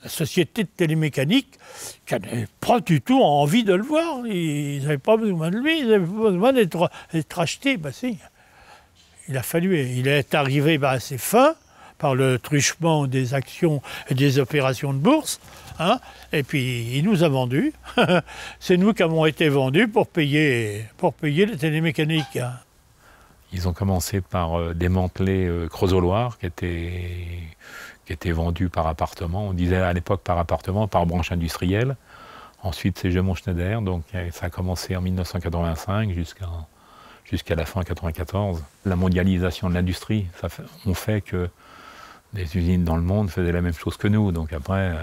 La société de télémécanique qui n'avait pas du tout envie de le voir. Ils n'avaient pas besoin de lui, ils n'avaient pas besoin d'être rachetés. Ben si. Il est arrivé à ses fins par le truchement des actions et des opérations de bourse. Hein, et puis il nous a vendus. C'est nous qui avons été vendus pour payer les télémécaniques. Hein. Ils ont commencé par démanteler Creusot-Loire, qui était vendu par appartement. On disait à l'époque par appartement, par branche industrielle. Ensuite, c'est Jaumont-Schneider. Donc ça a commencé en 1985 jusqu'à la fin 1994. La mondialisation de l'industrie ont fait que des usines dans le monde faisaient la même chose que nous. Donc après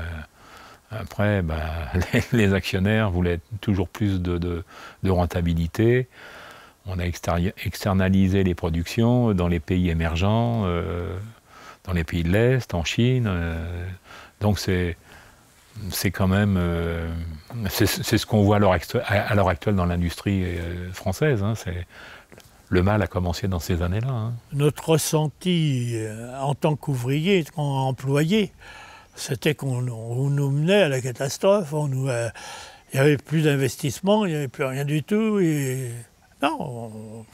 les actionnaires voulaient toujours plus de rentabilité. On a externalisé les productions dans les pays émergents, dans les pays de l'Est, en Chine. Donc c'est quand même... c'est ce qu'on voit à l'heure actuelle dans l'industrie française. Hein. Le mal a commencé dans ces années-là. Hein. Notre ressenti en tant qu'ouvrier, employé, c'était qu'on nous menait à la catastrophe. Il n'y avait plus d'investissement, il n'y avait plus rien du tout. Non,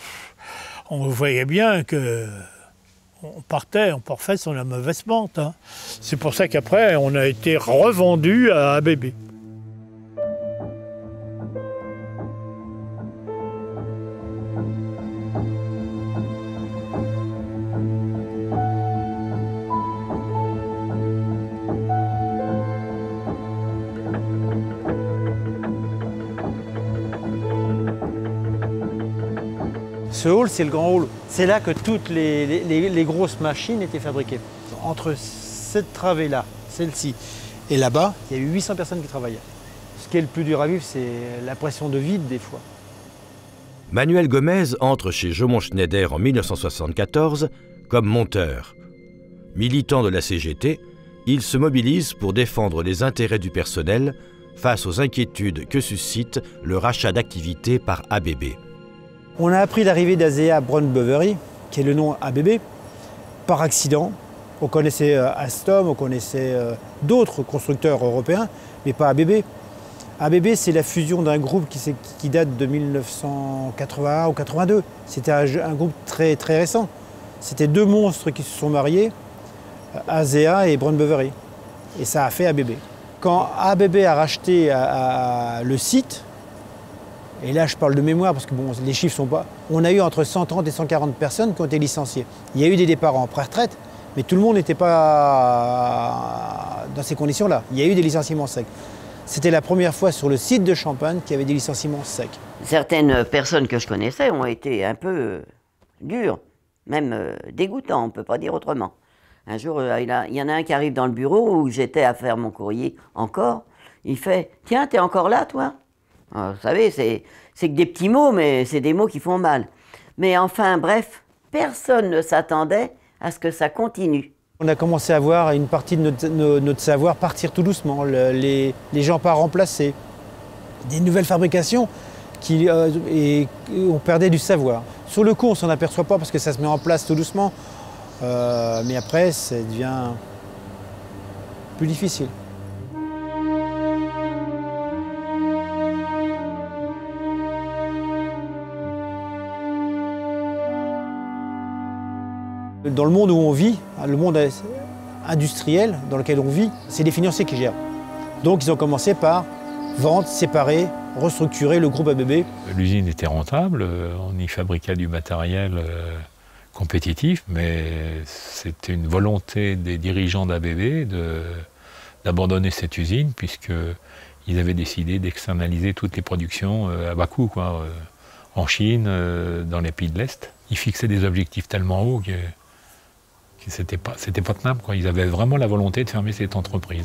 on voyait bien qu'on partait sur la mauvaise pente. Hein. C'est pour ça qu'après, on a été revendu à ABB. Ce hall, c'est le grand hall. C'est là que toutes les grosses machines étaient fabriquées. Entre cette travée-là, celle-ci, et là-bas, il y a eu 800 personnes qui travaillaient. Ce qui est le plus dur à vivre, c'est la pression de vide des fois. Manuel Gomez entre chez Jaumont-Schneider en 1974 comme monteur. Militant de la CGT, il se mobilise pour défendre les intérêts du personnel face aux inquiétudes que suscite le rachat d'activités par ABB. On a appris l'arrivée d'ASEA Brown-Boveri, qui est le nom ABB, par accident. On connaissait Alstom, on connaissait d'autres constructeurs européens, mais pas ABB. ABB, c'est la fusion d'un groupe qui date de 1981 ou 82. C'était un groupe très, très récent. C'était deux monstres qui se sont mariés, ASEA et Brown-Boveri. Et ça a fait ABB. Quand ABB a racheté le site, et là je parle de mémoire parce que bon, les chiffres sont pas... On a eu entre 130 et 140 personnes qui ont été licenciées. Il y a eu des départs en pré-retraite, mais tout le monde n'était pas dans ces conditions-là. Il y a eu des licenciements secs. C'était la première fois sur le site de Champagne qu'il y avait des licenciements secs. Certaines personnes que je connaissais ont été un peu dures, même dégoûtant, on ne peut pas dire autrement. Un jour, il y en a un qui arrive dans le bureau où j'étais à faire mon courrier encore. Il fait « Tiens, t'es encore là, toi ?» Alors, vous savez, c'est que des petits mots, mais c'est des mots qui font mal. Mais enfin, bref, personne ne s'attendait à ce que ça continue. On a commencé à voir une partie de notre savoir partir tout doucement, les gens pas remplacés, des nouvelles fabrications et on perdait du savoir. Sur le coup, on ne s'en aperçoit pas parce que ça se met en place tout doucement, mais après, ça devient plus difficile. Dans le monde où on vit, le monde industriel dans lequel on vit, c'est les financiers qui gèrent. Donc ils ont commencé par vendre, séparer, restructurer le groupe ABB. L'usine était rentable, on y fabriquait du matériel compétitif, mais c'était une volonté des dirigeants d'ABB d'abandonner cette usine puisqu'ils avaient décidé d'externaliser toutes les productions à bas coût, quoi, en Chine, dans les pays de l'Est. Ils fixaient des objectifs tellement hauts que c'était pas tenable, quoi. Ils avaient vraiment la volonté de fermer cette entreprise.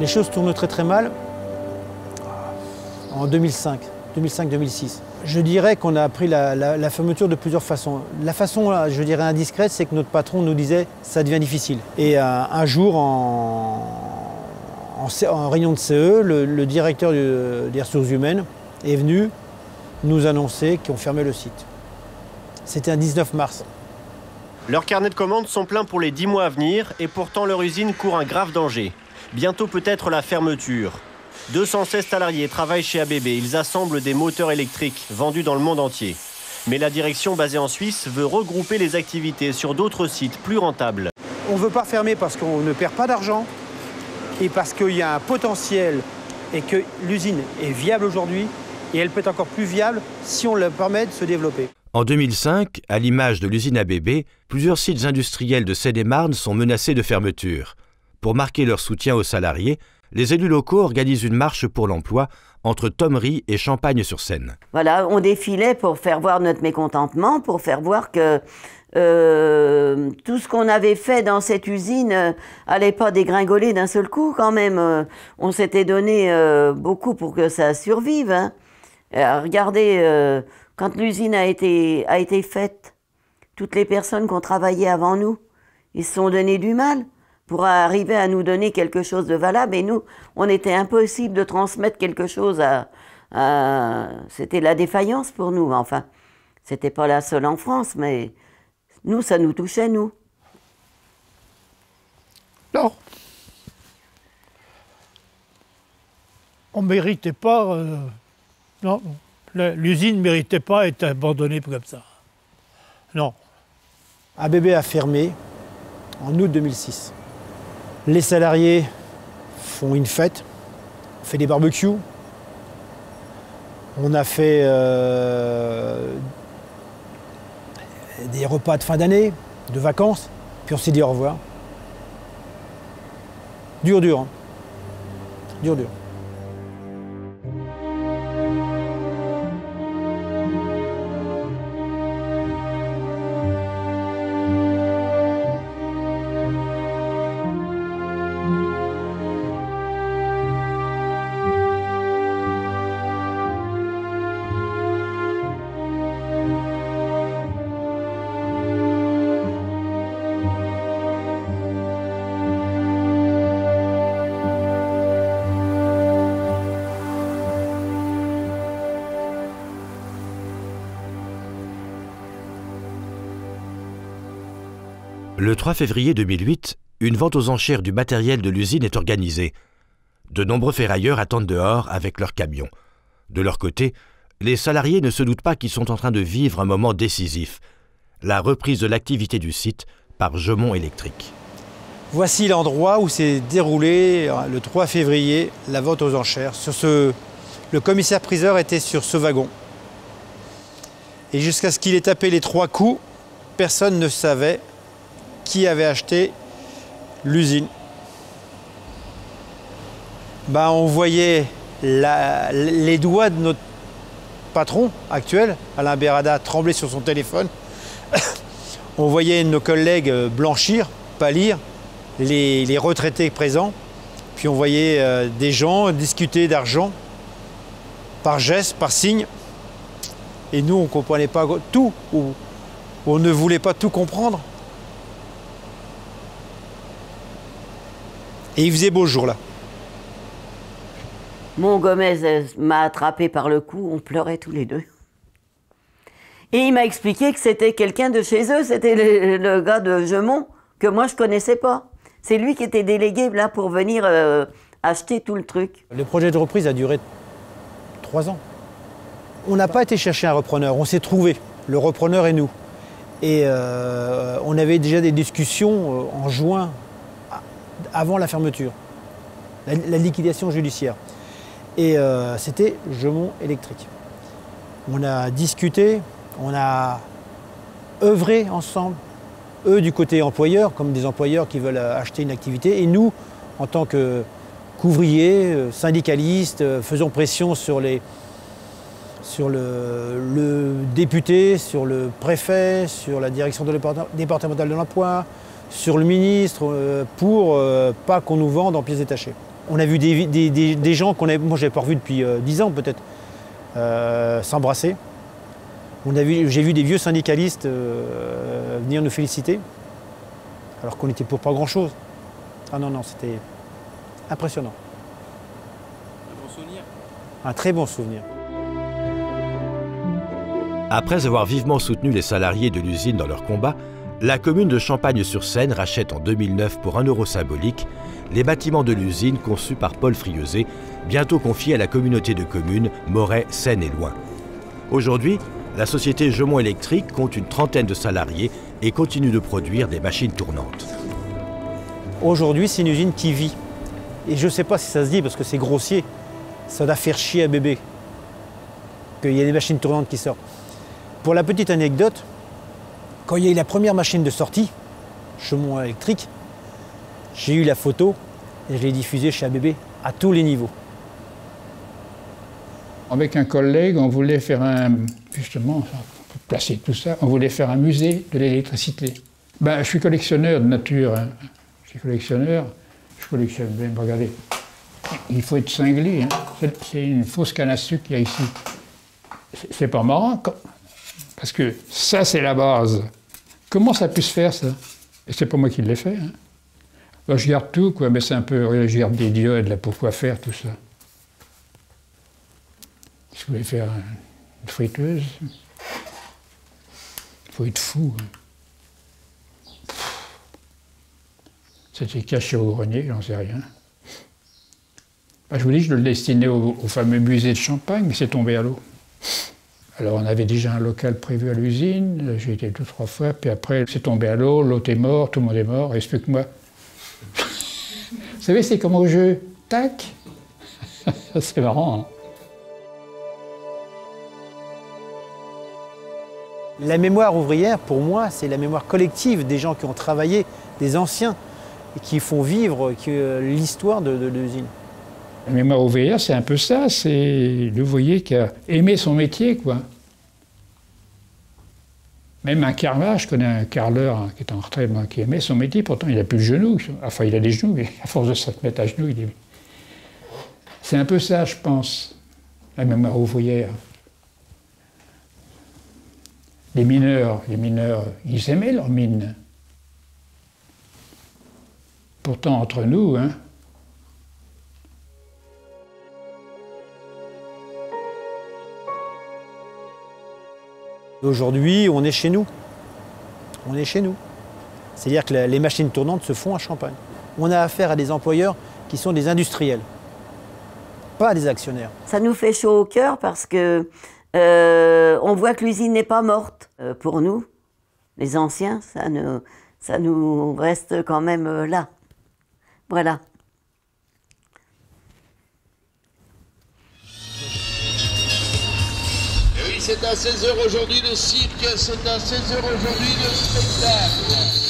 Les choses tournent très très mal en 2005-2006. Je dirais qu'on a appris la fermeture de plusieurs façons. La façon, je dirais, indiscrète, c'est que notre patron nous disait « ça devient difficile ». Et un jour, en réunion de CE, le directeur des ressources humaines est venu nous annoncer qu'on fermait le site. C'était un 19 mars. Leurs carnets de commandes sont pleins pour les 10 mois à venir et pourtant leur usine court un grave danger. Bientôt peut-être la fermeture. 216 salariés travaillent chez ABB. Ils assemblent des moteurs électriques vendus dans le monde entier. Mais la direction basée en Suisse veut regrouper les activités sur d'autres sites plus rentables. On ne veut pas fermer parce qu'on ne perd pas d'argent et parce qu'il y a un potentiel et que l'usine est viable aujourd'hui et elle peut être encore plus viable si on leur permet de se développer. En 2005, à l'image de l'usine ABB, plusieurs sites industriels de Seine-et-Marne sont menacés de fermeture. Pour marquer leur soutien aux salariés, les élus locaux organisent une marche pour l'emploi entre Thomery et Champagne-sur-Seine. Voilà, on défilait pour faire voir notre mécontentement, pour faire voir que tout ce qu'on avait fait dans cette usine allait pas dégringoler d'un seul coup quand même. On s'était donné beaucoup pour que ça survive. Hein. Regardez, quand l'usine a été faite, toutes les personnes qui ont travaillé avant nous, ils se sont donné du mal pour arriver à nous donner quelque chose de valable. Et nous, on était impossible de transmettre quelque chose c'était la défaillance pour nous, enfin. C'était pas la seule en France, mais nous, ça nous touchait, nous. Non. On ne méritait pas... non, l'usine ne méritait pas d'être abandonnée comme ça. Non. ABB a fermé en août 2006. Les salariés font une fête, on fait des barbecues, on a fait des repas de fin d'année, de vacances, puis on s'est dit au revoir. Dur, dur. Hein. Dur, dur. Le 3 février 2008, une vente aux enchères du matériel de l'usine est organisée. De nombreux ferrailleurs attendent dehors avec leurs camions. De leur côté, les salariés ne se doutent pas qu'ils sont en train de vivre un moment décisif, la reprise de l'activité du site par Gemont Électrique. Voici l'endroit où s'est déroulé le 3 février la vente aux enchères. Le commissaire-priseur était sur ce wagon. Et jusqu'à ce qu'il ait tapé les 3 coups, personne ne savait qui avait acheté l'usine. On voyait les doigts de notre patron actuel, Alain Berada, tremblaient sur son téléphone. On voyait nos collègues blanchir, pâlir, les retraités présents. Puis on voyait des gens discuter d'argent, par geste, par signe. Et nous, on ne comprenait pas tout, ou on ne voulait pas tout comprendre. Et il faisait beau ce jour-là. Mon Gomez m'a attrapé par le cou, on pleurait tous les deux. Et il m'a expliqué que c'était quelqu'un de chez eux, c'était le gars de Gemont, que moi je ne connaissais pas. C'est lui qui était délégué là pour venir acheter tout le truc. Le projet de reprise a duré 3 ans. On n'a pas été chercher un repreneur, on s'est trouvé, le repreneur et nous. Et on avait déjà des discussions en juin, avant la fermeture, la liquidation judiciaire. Et c'était Gemont Électrique. On a discuté, on a œuvré ensemble, eux du côté employeur, comme des employeurs qui veulent acheter une activité, et nous, en tant que qu'ouvriers, syndicalistes, faisons pression sur le député, sur le préfet, sur la direction départementale de l'emploi, sur le ministre, pour pas qu'on nous vende en pièces détachées. On a vu des gens moi je n'avais pas revus depuis 10 ans peut-être, s'embrasser. J'ai vu des vieux syndicalistes venir nous féliciter, alors qu'on était pour pas grand-chose. Ah non, non, c'était impressionnant. Un bon souvenir ? Un très bon souvenir. Après avoir vivement soutenu les salariés de l'usine dans leur combat, la commune de Champagne-sur-Seine rachète en 2009 pour 1 euro symbolique les bâtiments de l'usine conçus par Paul Friozé, bientôt confiés à la communauté de communes Moret, Seine et Loing. Aujourd'hui, la société Gemont Électrique compte une 30aine de salariés et continue de produire des machines tournantes. Aujourd'hui, c'est une usine qui vit. Et je ne sais pas si ça se dit parce que c'est grossier. Ça doit faire chier à bébé qu'il y ait des machines tournantes qui sortent. Pour la petite anecdote, quand il y a eu la première machine de sortie, Gemont Électrique, j'ai eu la photo et je l'ai diffusée chez ABB à tous les niveaux. Avec un collègue, on voulait faire justement, pour placer tout ça, on voulait faire un musée de l'électricité. Ben, je suis collectionneur de nature, hein. Je suis collectionneur, je collectionne même, regardez. Il faut être cinglé, hein. C'est une fausse canne à sucre qu'il y a ici. C'est pas marrant, parce que ça, c'est la base. Comment ça a pu se faire, ça? Et c'est pas moi qui l'ai fait, hein. Ben, je garde tout, quoi, mais c'est un peu... Je garde des diodes, là, pour quoi faire tout ça. Si vous voulez faire une friteuse, il faut être fou. Hein. C'était caché au grenier, j'en sais rien. Ben, je vous dis, je le destinais au fameux musée de Champagne, mais c'est tombé à l'eau. Alors on avait déjà un local prévu à l'usine, j'ai été 2 ou 3 fois, puis après c'est tombé à l'eau, l'autre est mort, tout le monde est mort, reste plus que moi. Vous savez, c'est comme au jeu, tac. C'est marrant, hein. La mémoire ouvrière, pour moi, c'est la mémoire collective des gens qui ont travaillé, des anciens, et qui font vivre l'histoire de l'usine. La mémoire ouvrière, c'est un peu ça, c'est l'ouvrier qui a aimé son métier, quoi. Même un carreleur, je connais un carreleur hein, qui est en retraite, qui aimait son métier, pourtant il n'a plus de genoux. Enfin, il a des genoux, mais à force de se mettre à genoux, il est... C'est un peu ça, je pense, la mémoire ouvrière. Les mineurs, ils aimaient leurs mines. Pourtant, entre nous, hein. Aujourd'hui, on est chez nous. On est chez nous. C'est-à-dire que les machines tournantes se font à Champagne. On a affaire à des employeurs qui sont des industriels, pas des actionnaires. Ça nous fait chaud au cœur parce que on voit que l'usine n'est pas morte. Pour nous, les anciens, ça nous reste quand même là. Voilà. Et oui, c'est à 16h aujourd'hui le cirque, c'est à 16h aujourd'hui le spectacle.